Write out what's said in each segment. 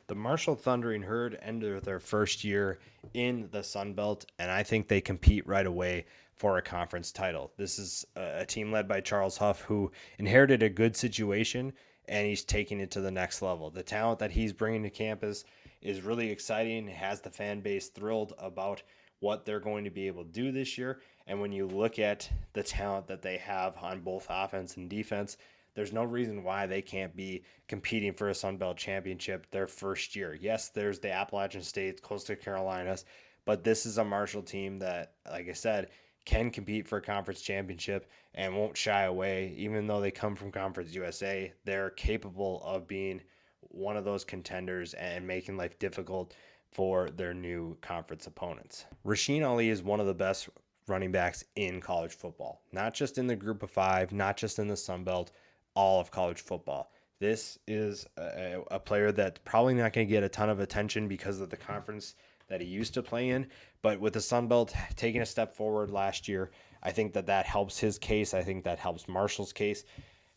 The Marshall Thundering Herd ended their first year in the Sun Belt, and I think they compete right away for a conference title. This is a team led by Charles Huff, who inherited a good situation, and he's taking it to the next level. The talent that he's bringing to campus is really exciting, has the fan base thrilled about what they're going to be able to do this year. And when you look at the talent that they have on both offense and defense, there's no reason why they can't be competing for a Sun Belt championship their first year. Yes, there's the Appalachian States, Coastal Carolinas, but this is a Marshall team that, like I said, can compete for a conference championship and won't shy away. Even though they come from Conference USA, they're capable of being one of those contenders and making life difficult for their new conference opponents. Rasheen Ali is one of the best running backs in college football, not just in the group of five, not just in the Sun Belt, all of college football. This is a player that's probably not going to get a ton of attention because of the conference that he used to play in. But with the Sun Belt taking a step forward last year, I think that helps his case. I think that helps Marshall's case.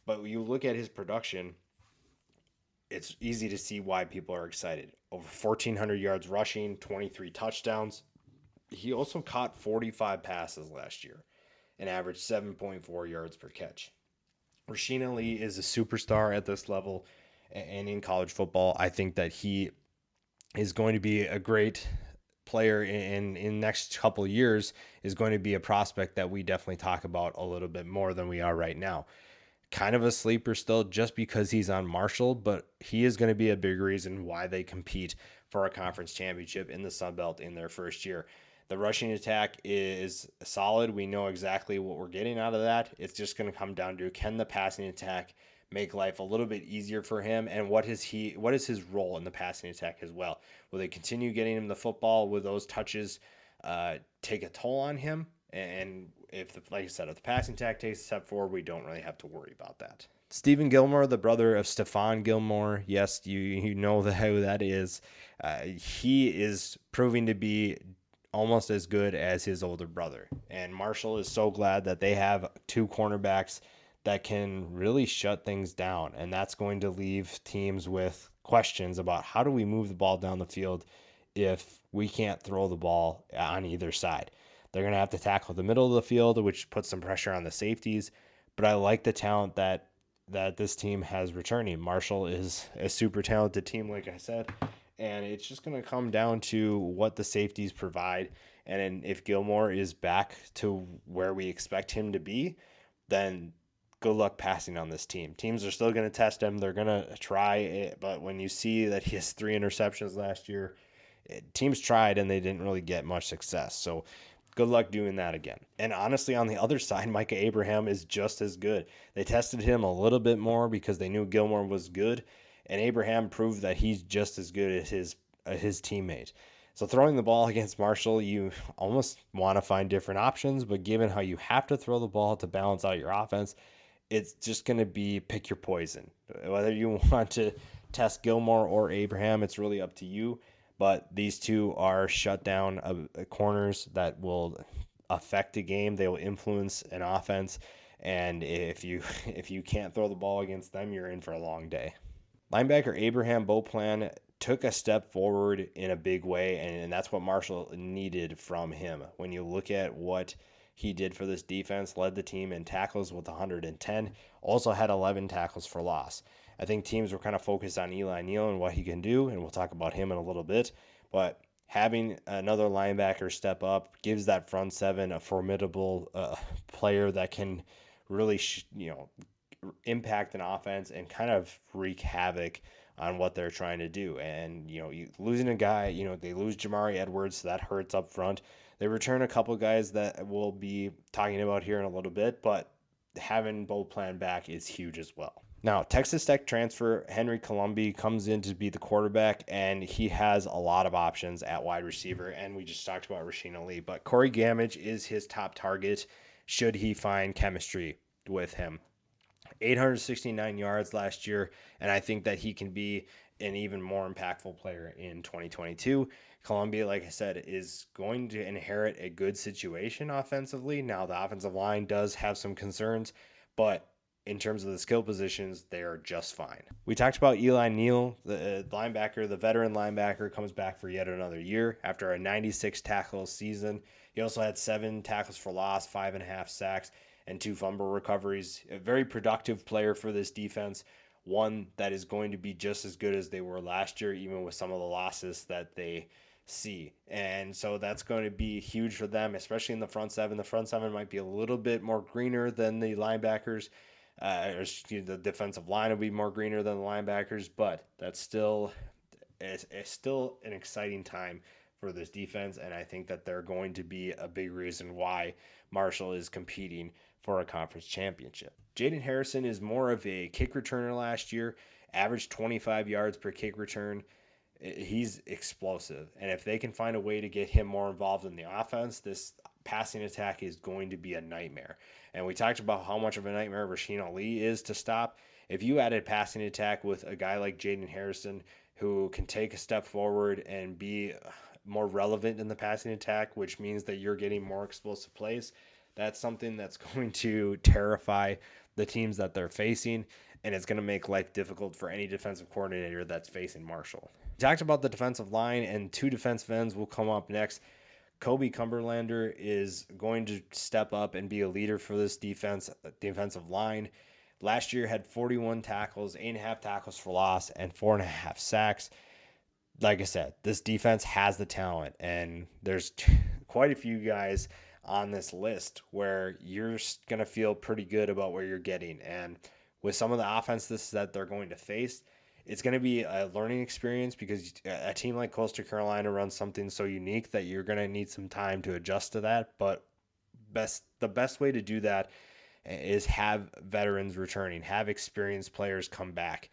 But when you look at his production, it's easy to see why people are excited. Over 1,400 yards rushing, 23 touchdowns. He also caught 45 passes last year and averaged 7.4 yards per catch. Rasheen Ali is a superstar at this level and in college football. I think that he is going to be a great player in next couple of years, is going to be a prospect that we definitely talk about a little bit more than we are right now. Kind of a sleeper still just because he's on Marshall, but he is going to be a big reason why they compete for a conference championship in the Sun Belt in their first year. The rushing attack is solid. We know exactly what we're getting out of that. It's just going to come down to, can the passing attack make life a little bit easier for him, and what is his role in the passing attack as well? Will they continue getting him the football? Will those touches take a toll on him? And like I said, if the passing attack takes a step forward, we don't really have to worry about that. Stephen Gilmore, the brother of Stephon Gilmore, yes, you know who that is. He is proving to be almost as good as his older brother. And Marshall is so glad that they have two cornerbacks that can really shut things down. And that's going to leave teams with questions about, how do we move the ball down the field if we can't throw the ball on either side? They're going to have to tackle the middle of the field, which puts some pressure on the safeties. But I like the talent that this team has returning. Marshall is a super talented team, like I said, and it's just going to come down to what the safeties provide. And if Gilmore is back to where we expect him to be, then good luck passing on this team. Teams are still going to test him. They're going to try it, but when you see that he has 3 interceptions last year, teams tried and they didn't really get much success. So good luck doing that again. And honestly, on the other side, Micah Abraham is just as good. They tested him a little bit more because they knew Gilmore was good, and Abraham proved that he's just as good as his teammate. So throwing the ball against Marshall, you almost want to find different options, but given how you have to throw the ball to balance out your offense, it's just going to be pick your poison. Whether you want to test Gilmore or Abraham, it's really up to you. But these two are shutdown corners that will affect a game. They will influence an offense, and if you can't throw the ball against them, you're in for a long day. Linebacker Abraham Beauplan took a step forward in a big way, and that's what Marshall needed from him. When you look at what he did for this defense, led the team in tackles with 110, also had 11 tackles for loss. I think teams were kind of focused on Eli Neal and what he can do, and we'll talk about him in a little bit. But having another linebacker step up gives that front seven a formidable player that can really, impact an offense and kind of wreak havoc on what they're trying to do. And, losing a guy, they lose Jamari Edwards, so that hurts up front. They return a couple guys that we'll be talking about here in a little bit, but having Beauplan back is huge as well. Now, Texas Tech transfer Henry Colombi comes in to be the quarterback, and he has a lot of options at wide receiver, and we just talked about Rasheen Ali, but Corey Gamage is his top target should he find chemistry with him. 869 yards last year, and I think that he can be an even more impactful player in 2022. Columbia, like I said, is going to inherit a good situation offensively. Now, the offensive line does have some concerns, but in terms of the skill positions, they are just fine. We talked about Neal, the linebacker, the veteran linebacker, comes back for yet another year after a 96 tackle season. He also had 7 tackles for loss, 5.5 sacks, and 2 fumble recoveries. A very productive player for this defense, one that is going to be just as good as they were last year, even with some of the losses that they see. And so that's going to be huge for them, especially in the front seven. The front seven might be a little bit more greener than the linebackers. The defensive line will be more greener than the linebackers, but that's still it's still an exciting time for this defense, and I think that they're going to be a big reason why Marshall is competing for a conference championship. Jayden Harrison is more of a kick returner last year, averaged 25 yards per kick return. He's explosive, and if they can find a way to get him more involved in the offense, this passing attack is going to be a nightmare. And we talked about how much of a nightmare Rasheen Ali is to stop. If you added passing attack with a guy like Jayden Harrison, who can take a step forward and be more relevant in the passing attack, which means that you're getting more explosive plays, that's something that's going to terrify the teams that they're facing, and it's going to make life difficult for any defensive coordinator that's facing Marshall. We talked about the defensive line, and 2 defensive ends will come up next. Cumberlander is going to step up and be a leader for this defensive line. Last year had 41 tackles, 8.5 tackles for loss, and 4.5 sacks. Like I said, this defense has the talent, and there's quite a few guys on this list where you're going to feel pretty good about where you're getting. And with some of the offenses that they're going to face, it's going to be a learning experience because a team like Coastal Carolina runs something so unique that you're going to need some time to adjust to that. But the best way to do that is have veterans returning, have experienced players come back.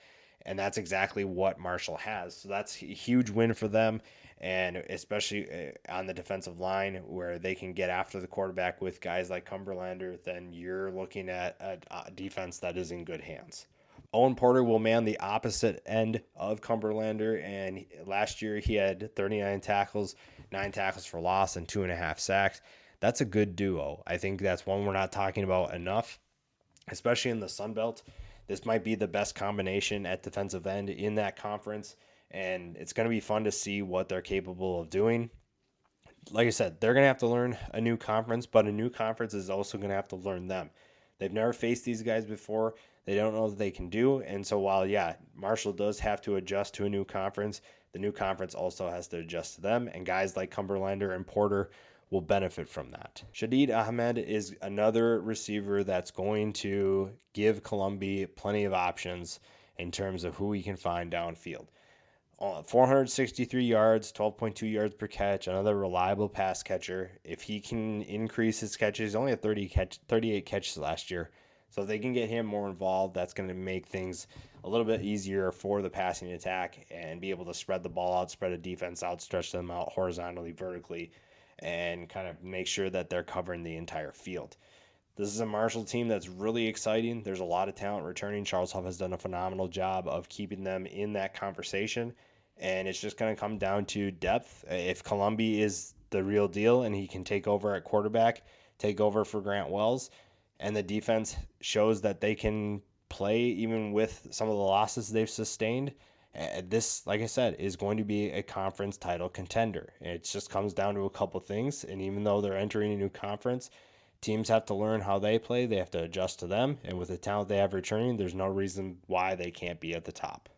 And that's exactly what Marshall has. So that's a huge win for them, and especially on the defensive line where they can get after the quarterback with guys like Cumberlander, then you're looking at a defense that is in good hands. Owen Porter will man the opposite end of Cumberlander, and last year he had 39 tackles, 9 tackles for loss, and 2.5 sacks. That's a good duo. I think that's one we're not talking about enough, especially in the Sun Belt. This might be the best combination at defensive end in that conference, and it's going to be fun to see what they're capable of doing. Like I said, they're going to have to learn a new conference, but a new conference is also going to have to learn them. They've never faced these guys before. They don't know what they can do, and so while, Marshall does have to adjust to a new conference, the new conference also has to adjust to them, and guys like Cumberlander and Porter will benefit from that. Shadid Ahmed is another receiver that's going to give Columbia plenty of options in terms of who he can find downfield. 463 yards, 12.2 yards per catch, another reliable pass catcher. If he can increase his catches, he only had 38 catches last year. So if they can get him more involved, that's going to make things a little bit easier for the passing attack and be able to spread the ball out, spread a defense out, stretch them out horizontally, vertically, and kind of make sure that they're covering the entire field. This is a Marshall team that's really exciting. There's a lot of talent returning. Charles Huff has done a phenomenal job of keeping them in that conversation, and it's just going to come down to depth. If Columbia is the real deal and he can take over at quarterback, take over for Grant Wells, and the defense shows that they can play even with some of the losses they've sustained, this, like I said, is going to be a conference title contender. It just comes down to a couple things, and even though they're entering a new conference, teams have to learn how they play. They have to adjust to them, and with the talent they have returning, there's no reason why they can't be at the top.